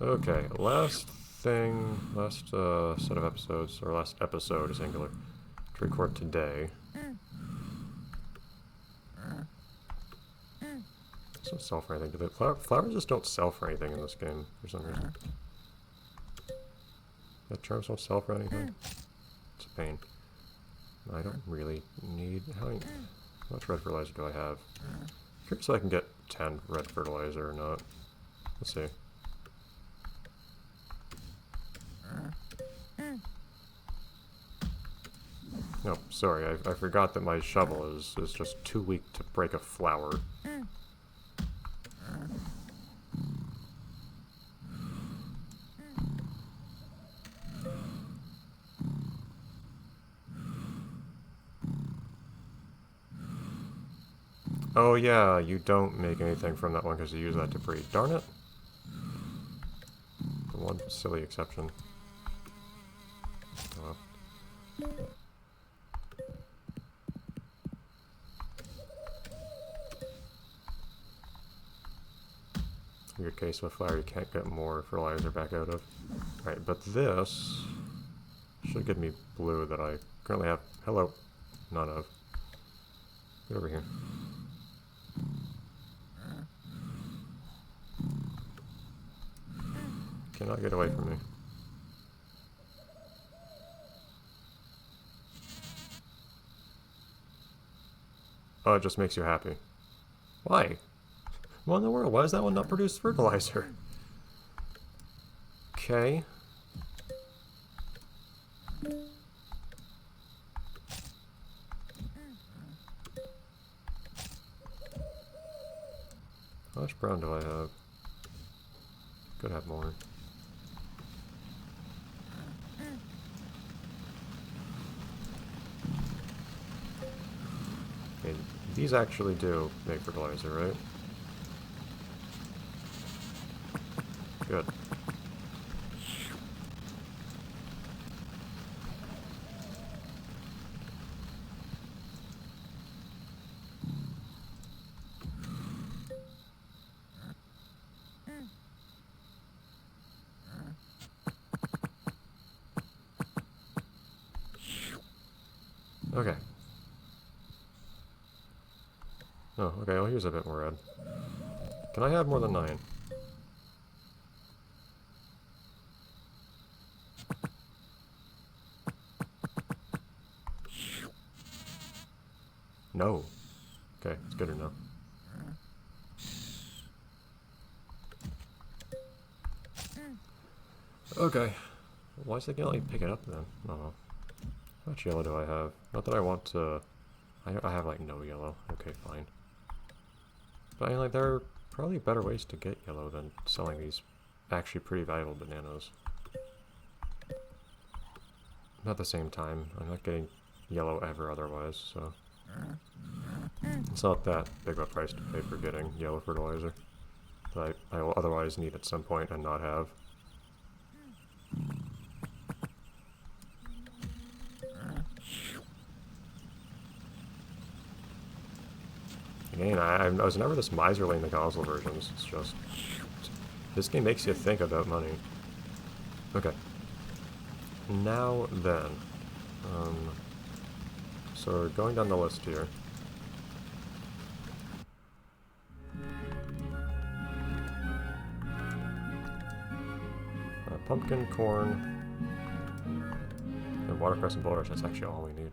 Okay, last thing, last set of episodes, or last episode, singular, to record today. Doesn't sell for anything. Do the flowers just don't sell for anything in this game for some reason? The charms don't sell for anything? It's a pain. I don't really need... How much red fertilizer do I have? I'm curious if I can get 10 red fertilizer or not. Let's see. No, sorry, I forgot that my shovel is just too weak to break a flower. Oh yeah, you don't make anything from that one because you use that to breed. Darn it. The one silly exception. Oh. Weird case with flower you can't get more fertilizer back out of. Right, but this should give me blue that I currently have. Hello. None of. Get over here. Cannot get away from me. Oh, it just makes you happy. Why? What in the world? Why does that one not produce fertilizer? Okay. How much brown do I have? Could have more. Okay, these actually do make fertilizer, right? Good. Okay. Oh, okay, I'll use a bit more red. Can I have more than 9? No. Okay, it's good to know. Okay. Why is it gonna let me pick it up then? Oh. How much yellow do I have? Not that I want to... I have like no yellow. Okay, fine. But I mean, like, there are probably better ways to get yellow than selling these actually pretty valuable bananas. Not at the same time. I'm not getting yellow ever otherwise, so... It's not that big of a price to pay for getting yellow fertilizer that I will otherwise need at some point and not have. Again, I was never this miserly in the console versions. It's just... This game makes you think about money. Okay. Now then. So we're going down the list here. Pumpkin, corn, and watercress and bulrush. That's actually all we need.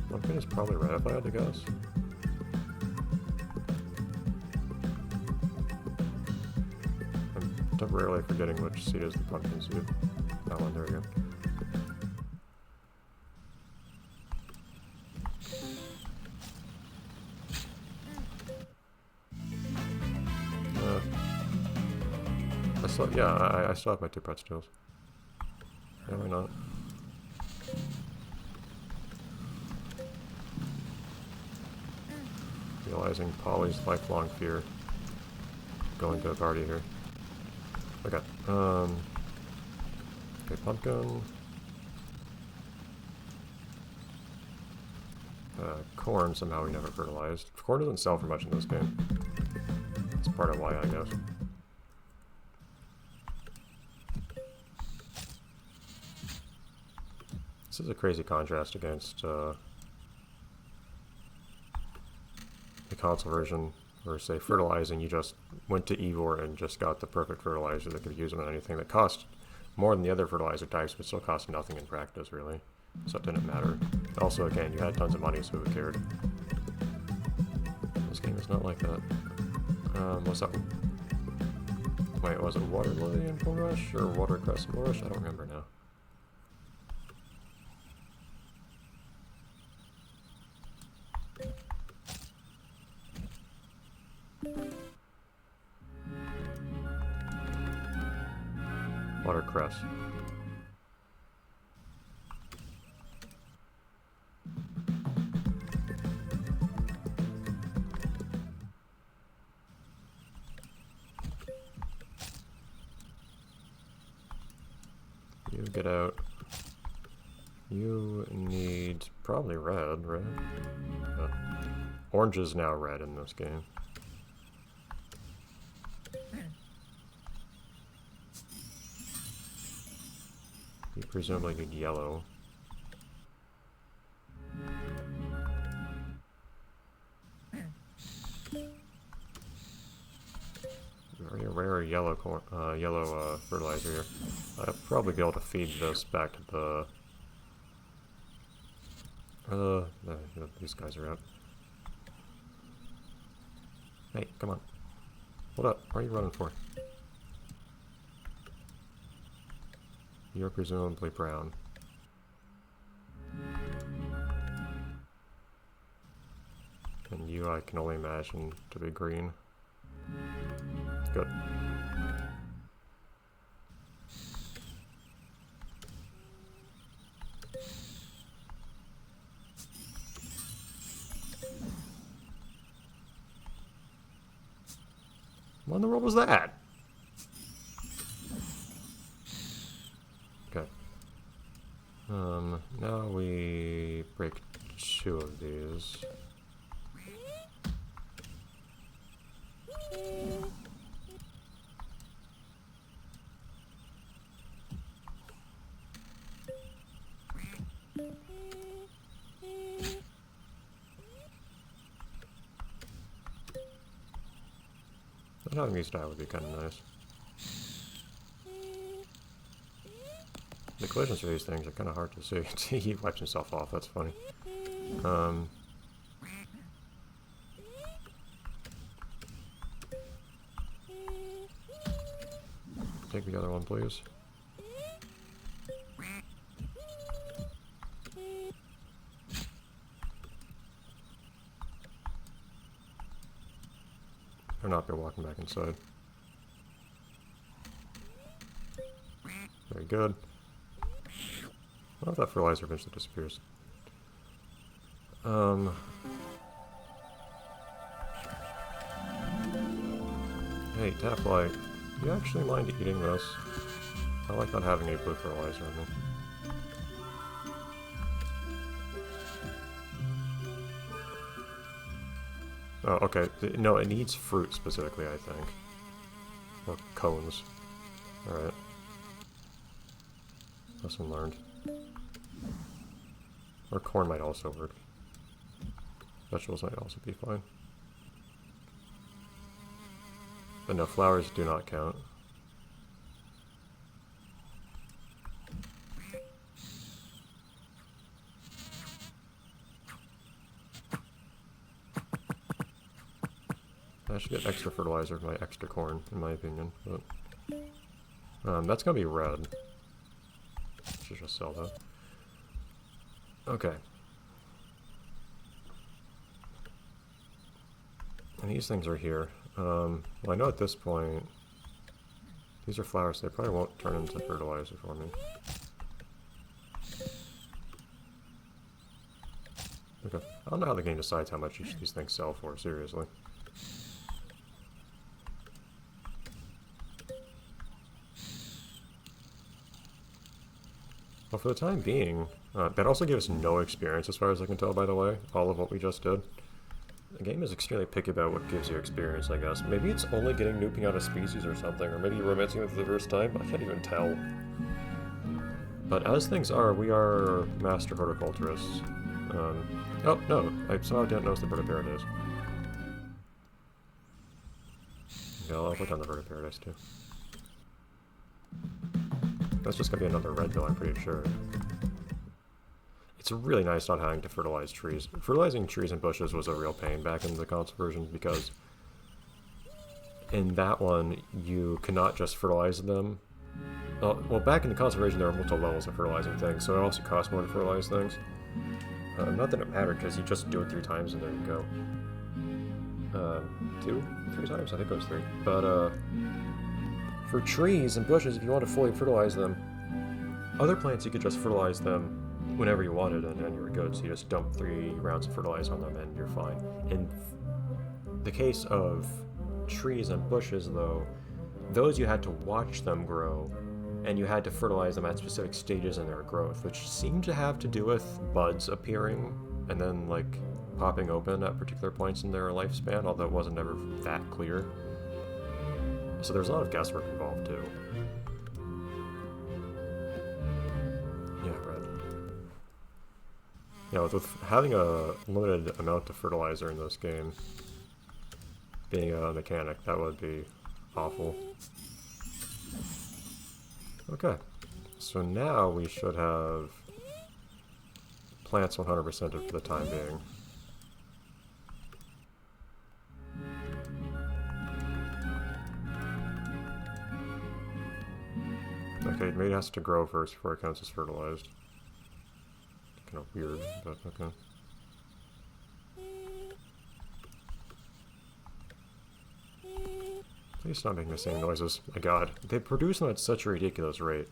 Pumpkin is probably red if I had to guess. I'm temporarily forgetting which seed is the pumpkin seed. That one, there we go. I still have my 2 pretzels. Yeah, why not? Realizing Polly's lifelong fear going to a party here. Okay, okay, pumpkin. Corn somehow we never fertilized. Corn doesn't sell for much in this game. That's part of why, I guess. This is a crazy contrast against the console version, where, say, fertilizing, you just went to Evor and just got the perfect fertilizer that could use on anything that cost more than the other fertilizer types, but still cost nothing in practice, really. So it didn't matter. Also, again, you had tons of money, so who cared? This game is not like that. What's up? Wait, was it Water Lily and Bull Rush, or Watercress and Bull Rush? I don't remember now. Watercress. You get out. You need probably red, right? Orange is now red in this game. You presumably need yellow. Very rare yellow fertilizer here. I'll probably be able to feed this back to the... these guys are out. Hey, come on. Hold up. What are you running for? You're presumably brown. And you, I can only imagine to be green. Good. What in the world was that? Okay. Now we break 2 of these. Having these die would be kind of nice. The collisions for these things are kind of hard to see. He wipes himself off, that's funny. Take the other one, please. Or not, they're walking back inside. Very good. I wonder if that fertilizer eventually disappears. Hey, Taplight, do you actually mind eating this? I like not having a blue fertilizer on me. Oh, okay. No, it needs fruit specifically, I think. Or cones. Alright. Lesson learned. Or corn might also work. Vegetables might also be fine. But no, flowers do not count. I should get extra fertilizer for my extra corn, in my opinion, but... that's gonna be red. Should just sell that. Okay. And these things are here. Well, I know at this point... These are flowers, so they probably won't turn into fertilizer for me. Okay. I don't know how the game decides how much each of these things sell for, seriously. Well, for the time being, That also gave us no experience as far as I can tell, by the way, all of what we just did. The game is extremely picky about what gives you experience, I guess. Maybe it's only getting new piñata species or something, or maybe you're romancing them for the first time. I can't even tell. But as things are, we are master horticulturists. Oh, no, I somehow didn't notice the bird of paradise. Yeah, I'll put down the bird of paradise too. That's just gonna be another red though, I'm pretty sure. It's really nice not having to fertilize trees. Fertilizing trees and bushes was a real pain back in the console version because in that one, you cannot just fertilize them. Well, back in the console version, there were multiple levels of fertilizing things, so it also cost more to fertilize things. Not that it mattered, because you just do it 3 times and there you go. 3 times? I think it was 3. But, for trees and bushes, if you want to fully fertilize them, other plants you could just fertilize them whenever you wanted and you were good, so you just dump 3 rounds of fertilizer on them and you're fine. In the case of trees and bushes, though, those you had to watch them grow, and you had to fertilize them at specific stages in their growth, which seemed to have to do with buds appearing and then, like, popping open at particular points in their lifespan, although it wasn't ever that clear. So there's a lot of guesswork involved, too. Yeah, red. Yeah, with having a limited amount of fertilizer in this game, being a mechanic, that would be awful. Okay, so now we should have plants 100% for the time being. Okay, maybe it has to grow first before it counts as fertilized. Kind of weird, but okay. Please stop making the same noises. My god. They produce them at such a ridiculous rate.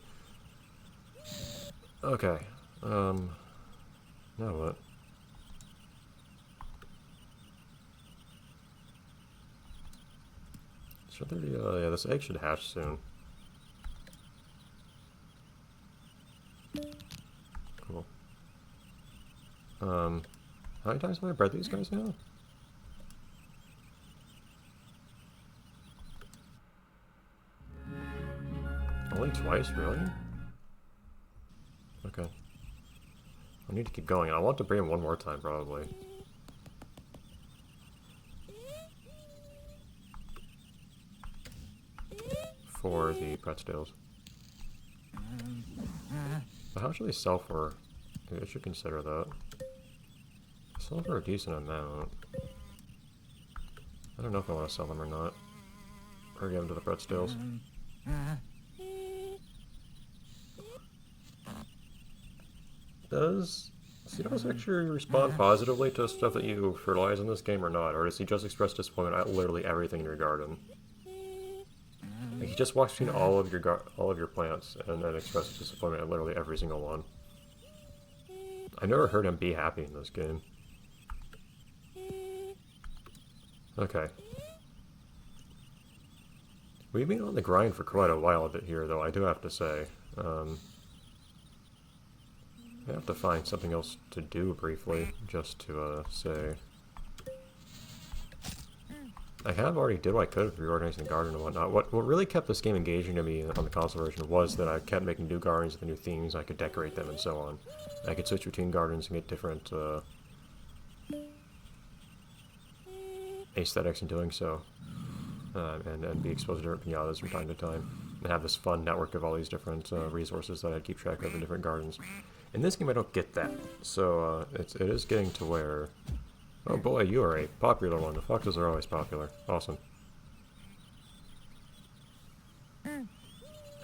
Okay. Now what? Should there be, yeah, this egg should hatch soon. Cool. How many times have I bred these guys now? Only twice, really? Okay. I need to keep going. I want to breed him one more time, probably. For the pretzels. But how much do they sell for? Maybe I should consider that. They sell for a decent amount. I don't know if I want to sell them or not. Or give them to the pretzels. Does Cedos actually respond positively to stuff that you fertilize in this game or not? Or does he just express disappointment at literally everything in your garden? Like he just walks between all of your plants and then expresses disappointment at literally every single one. I've never heard him be happy in this game. Okay. We've been on the grind for quite a while of it here, though, I do have to say. I have to find something else to do briefly, just to say. I have already did what I could for reorganizing the garden and whatnot. What really kept this game engaging to me on the console version was that I kept making new gardens with new themes, I could decorate them and so on. I could switch between gardens and get different aesthetics in doing so. And be exposed to different piñatas from time to time. And have this fun network of all these different resources that I keep track of in different gardens. In this game I don't get that, so it is getting to where... Oh boy, you are a popular one. The foxes are always popular. Awesome.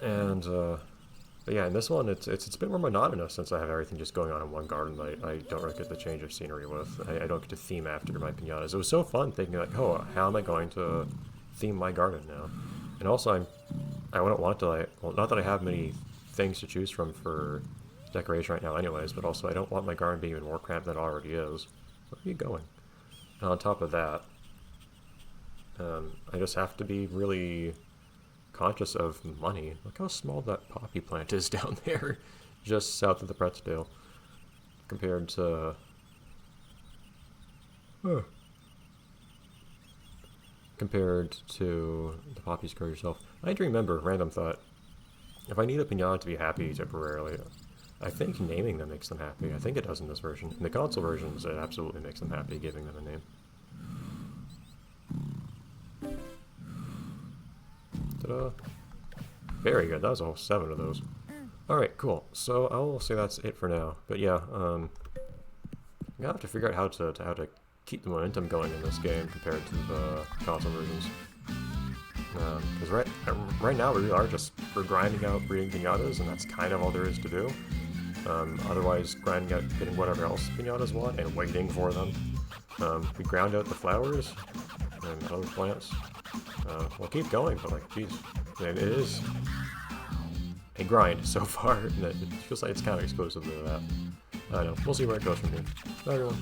And, but yeah, in this one it's a bit more monotonous since I have everything just going on in one garden that I don't really get the change of scenery with. I don't get to theme after my piñatas. It was so fun thinking like, oh, how am I going to theme my garden now? And also I wouldn't want to, like, well, not that I have many things to choose from for decoration right now anyways, but also I don't want my garden being even more cramped than it already is. Where are you going? And on top of that, I just have to be really conscious of money. Look how small that poppy plant is down there, just south of the Pretzdale. compared to... compared to the poppies grow yourself. I do remember, random thought, if I need a piñata to be happy temporarily, I think naming them makes them happy. I think it does in this version. In the console versions, it absolutely makes them happy, giving them a name. Ta-da! Very good, that was all 7 of those. Alright, cool. So I will say that's it for now. But yeah, I'm gonna have to figure out how to keep the momentum going in this game compared to the console versions. Because right now we're grinding out breeding piñatas, and that's kind of all there is to do. Otherwise, grinding out getting whatever else piñatas want and waiting for them. We ground out the flowers and other plants. We'll keep going, but like, geez, it is a grind so far, and it feels like it's kind of exclusive to that. I don't know. We'll see where it goes from here. Bye, everyone.